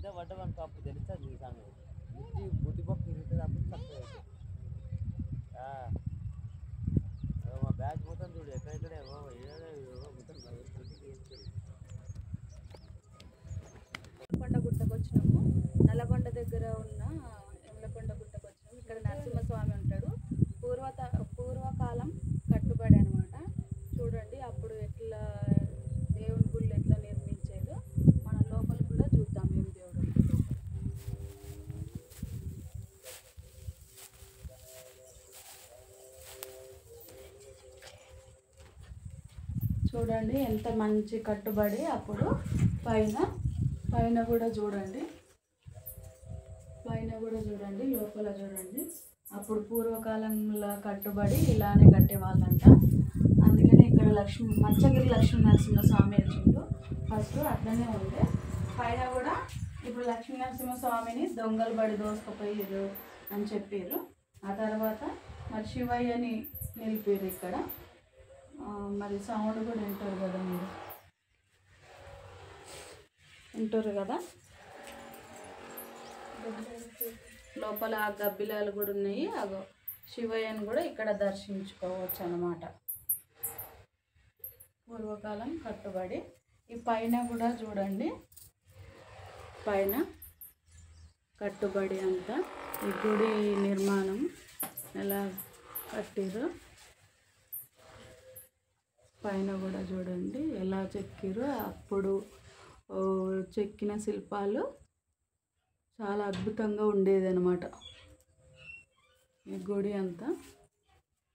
కింద పడ్డమని అప్పుడు తెలుస్తుంది నీ సంగతి బుద్ధి పప్పు తిరుగుతుంది అప్పుడు చక్కగా మా బ్యాగ్ మొత్తం చూడు ఎక్కడెక్కడే మొత్తం కొండ గుట్టకు వచ్చినాము. నల్లగొండ దగ్గర ఉన్న యమలకొండ గుట్టకు వచ్చినాము. ఇక్కడ నరసింహస్వామి ఉంటాడు. పూర్వకాలం కట్టుబడి అనమాట. చూడండి అప్పుడు ఎట్లా దేవుని గుళ్ళు ఎట్లా నిర్మించారు. మన లోపల కూడా చూద్దాం ఏం దేవుడు. చూడండి ఎంత మంచి కట్టుబడి అప్పుడు పైన కూడా చూడండి, లోపల చూడండి. అప్పుడు పూర్వకాలంలో కట్టుబడి ఇలానే కట్టేవాళ్ళంట. అందుకని ఇక్కడ మత్స్యగిరి లక్ష్మీ నరసింహస్వామి వచ్చిండు. ఫస్ట్ అట్లనే ఉండే. పైన కూడా ఇప్పుడు లక్ష్మీ నరసింహస్వామిని దొంగలు బడి దోసుకుపోయారు అని చెప్పారు. ఆ తర్వాత మరి శివయ్యని నిలిపారు ఇక్కడ. మరి సౌండ్ కూడా వింటారు కదా, మీరు వింటారు కదా. లోపల ఆ గబ్బిలాలు కూడా ఉన్నాయి. అగో శివయ్యను కూడా ఇక్కడ దర్శించుకోవచ్చు అన్నమాట. పూర్వకాలం కట్టుబడి. ఈ పైన కూడా చూడండి, పైన కట్టుబడి అంతా ఈ గుడి నిర్మాణం ఎలా కట్టిరో పైన కూడా చూడండి ఎలా చెక్కిరో. అప్పుడు చెక్కిన శిల్పాలు చాలా అద్భుతంగా ఉండేది అన్నమాట ఈ గుడి అంతా.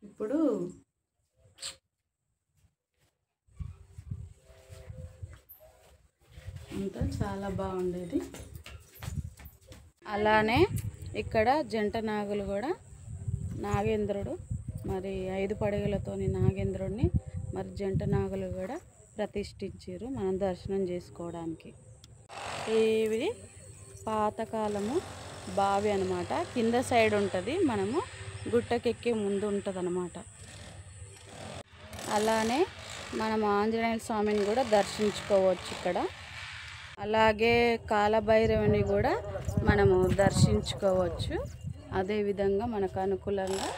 ఇప్పుడు అంతా చాలా బాగుండేది. అలానే ఇక్కడ జంట నాగులు కూడా, నాగేంద్రుడు మరి 5 పడగలతోని నాగేంద్రుడిని మరి జంట నాగులు కూడా ప్రతిష్ఠించారు మనం దర్శనం చేసుకోవడానికి. ఇవి పాతకాలము బావి అన్నమాట. కింద సైడ్ ఉంటుంది, మనము గుట్టకెక్కే ముందు ఉంటుంది అన్నమాట. అలానే మనం ఆంజనేయ స్వామిని కూడా దర్శించుకోవచ్చు ఇక్కడ. అలాగే కాలభైరవుని కూడా మనము దర్శించుకోవచ్చు. అదేవిధంగా మనకు అనుకూలంగా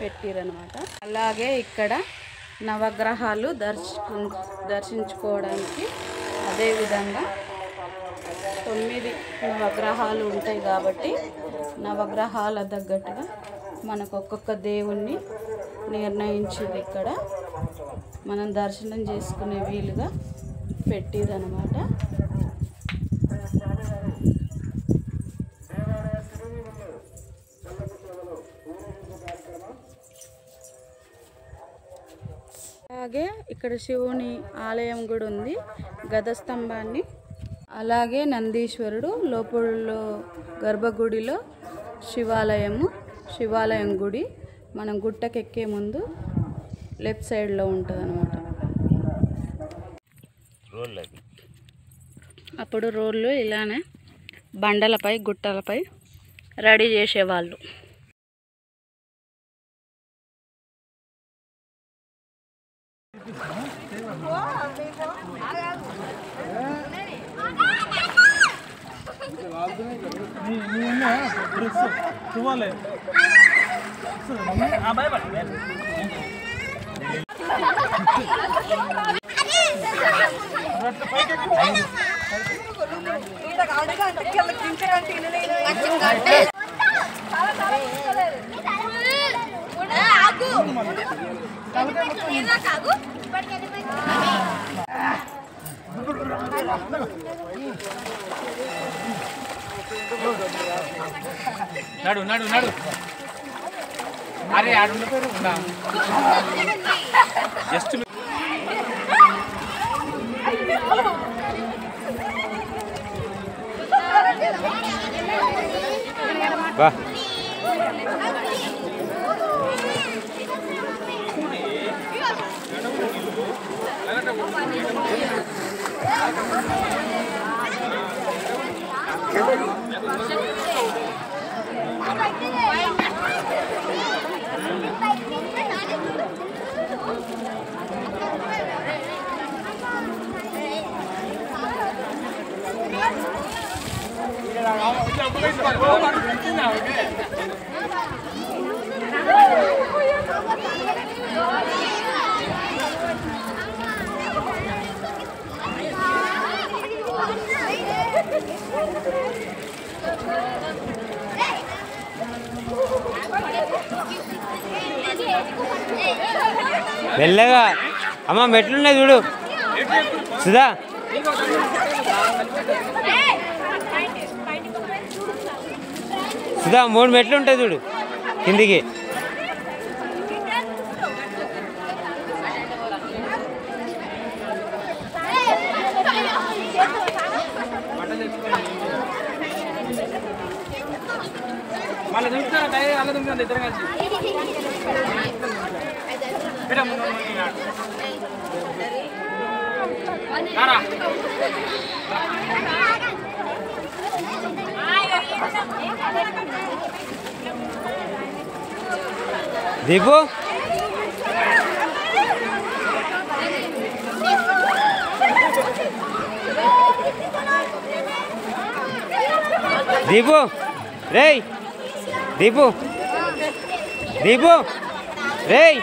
పెట్టిరన్నమాట. అలాగే ఇక్కడ నవగ్రహాలు దర్శించుకోవడానికి అదేవిధంగా 9 నవగ్రహాలు ఉంటాయి కాబట్టి నవగ్రహాల తగ్గట్టుగా మనకు ఒక్కొక్క దేవుణ్ణి నిర్ణయించింది ఇక్కడ మనం దర్శనం చేసుకునే వీలుగా పెట్టిరన్నమాట. అలాగే ఇక్కడ శివుని ఆలయం కూడా ఉంది, గదస్తంభాన్ని. అలాగే నందీశ్వరుడు లోపల గర్భగుడిలో శివాలయం గుడి మనం గుట్టకెక్కే ముందు లెఫ్ట్ సైడ్లో ఉంటుంది అన్నమాట. అప్పుడు రోడ్లు ఇలానే బండలపై గుట్టలపై రెడీ చేసేవాళ్ళు. నడు నడు నడు అరే ఆడున్న పేరు జస్ట్ బా మెల్లగా అమ్మ మెట్లున్నాయి చూడు సుధా. సుధా 3 మెట్లు ఉంటాయి చూడు కిందికి. మళ్ళీ దుంకుతారా అలా దుంకుతుంది ఇద్దరు కలిసి దీపు దీపు రేయ్ దీపు దీపు రేయ్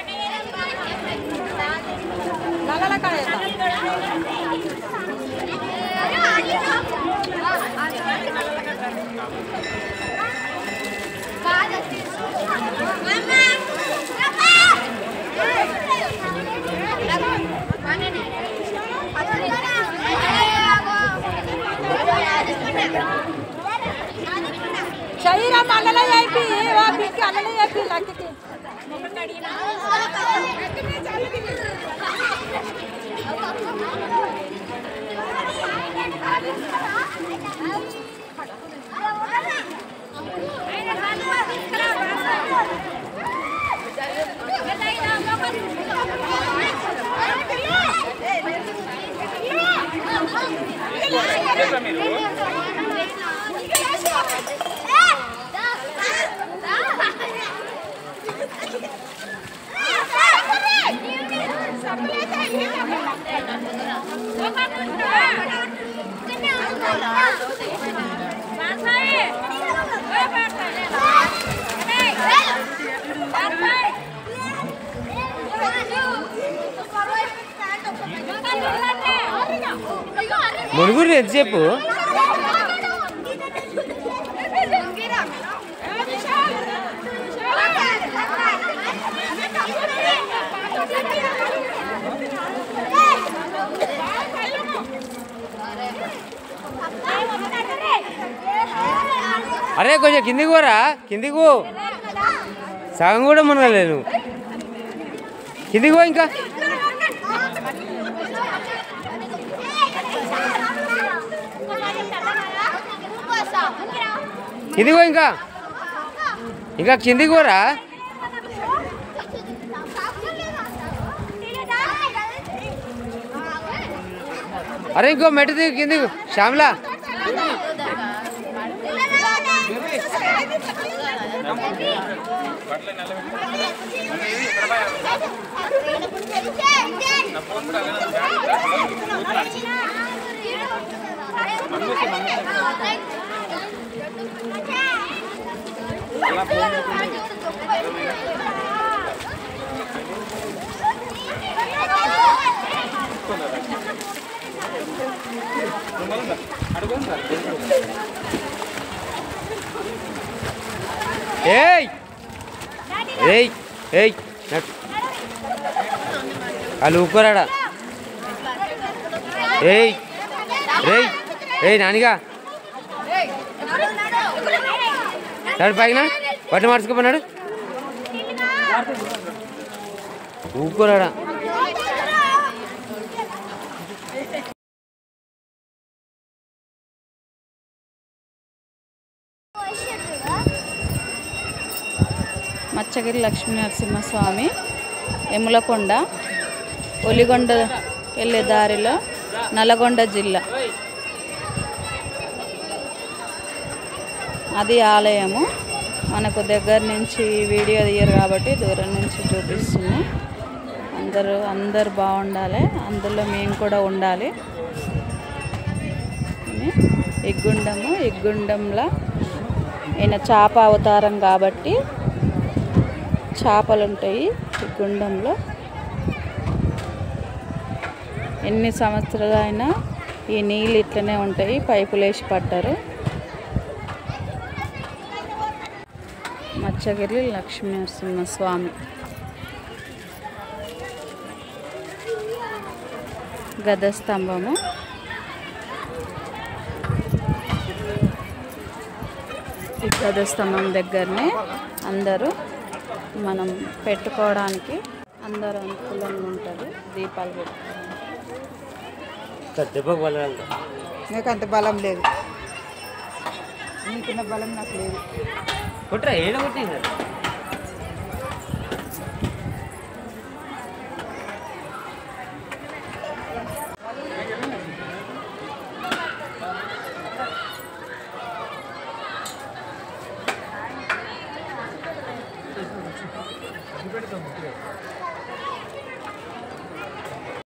शरीर मानला जायपी वा बिकी आनला जायपी लाकीकी మునుగురు ఎంతసేపు అరే కొంచెం కిందికి పోరా కిందికి పో సగం కూడా మునగలేదు కిందికి పో ఇంకా కిందికి పో ఇంకా ఇంకా కిందికి పోరా అరే ఇంకో మెట్టు దిగు కిందికి శ్యామలా ఏయ్ ఏయ్ ఏయ్ వాళ్ళు ఊరుకోరాడా ఏయ్ రేయ్ ఏయ్ నానిగా నాడు పైన బట్ట మార్చుకోపోన్నాడు ఊరుకోరాడా మచ్చగిరి లక్ష్మీ నరసింహస్వామి ఎములకొండ ఒలిగొండ వెళ్ళే దారిలో నల్గొండ జిల్లా అది ఆలయము. మనకు దగ్గర నుంచి వీడియో తీయరు కాబట్టి దూరం నుంచి చూపిస్తున్నాం. అందరూ బాగుండాలి, అందులో మేము కూడా ఉండాలి. ఎగ్గుండంలో ఈయన చేప అవతారం కాబట్టి చేపలు ఉంటాయి ఈ గుండంలో. ఎన్ని సంవత్సరాలు అయినా ఈ నీళ్ళు ఇట్లనే ఉంటాయి, పైపులు వేసి పట్టారు. మచ్చగిరి లక్ష్మీనరసింహస్వామి గద స్తంభము. ఈ గద స్తంభం దగ్గరనే అందరూ మనం పెట్టుకోవడానికి అందరూ అనుకూలంగా ఉంటుంది. దీపాలు పెట్టుకోవడానికి దెబ్బకు వెళ్ళాలి. నాకు అంత బలం లేదు, నీకున్న బలం నాకు లేదు. కొట్రా ఏడ కొట్టింది.